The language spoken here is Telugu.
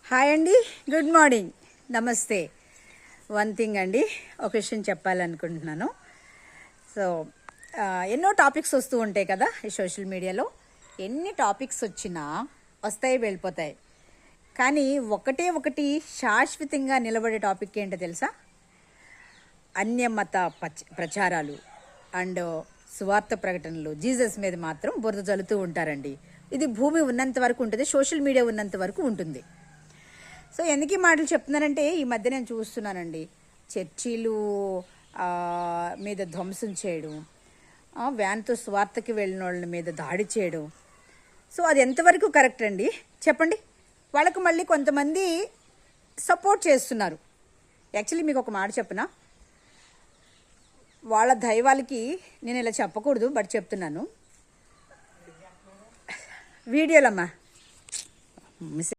హాయ్ అండి, గుడ్ మార్నింగ్, నమస్తే. వన్ థింగ్ అండి, ఒక విషయం చెప్పాలనుకుంటున్నాను. సో ఎన్నో టాపిక్స్ వస్తూ ఉంటాయి కదా ఈ సోషల్ మీడియాలో. ఎన్ని టాపిక్స్ వచ్చినా వస్తాయి, వెళ్ళిపోతాయి. కానీ ఒకటి శాశ్వతంగా నిలబడే టాపిక్ ఏంటో తెలుసా? అన్యమత ప్రచారాలు అండ్ సువార్త ప్రకటనలు. జీసస్ మీద మాత్రం బురద జల్లుతూ ఉంటారండి. ఇది భూమి ఉన్నంత వరకు ఉంటుంది, సోషల్ మీడియా ఉన్నంత వరకు ఉంటుంది. సో ఎందుకు ఈ మాటలు చెప్తున్నానంటే, ఈ మధ్య నేను చూస్తున్నానండి, చర్చీలు మీద ధ్వంసం చేయడం, వ్యాన్తో స్వార్థకి వెళ్ళిన వాళ్ళ మీద దాడి చేయడం. సో అది ఎంతవరకు కరెక్ట్ అండి చెప్పండి? వాళ్ళకు మళ్ళీ కొంతమంది సపోర్ట్ చేస్తున్నారు. యాక్చువల్లీ మీకు ఒక మాట చెప్పనా, వాళ్ళ దైవాలకి నేను ఇలా చెప్పకూడదు, బట్ చెప్తున్నాను. వీడియోలమ్మా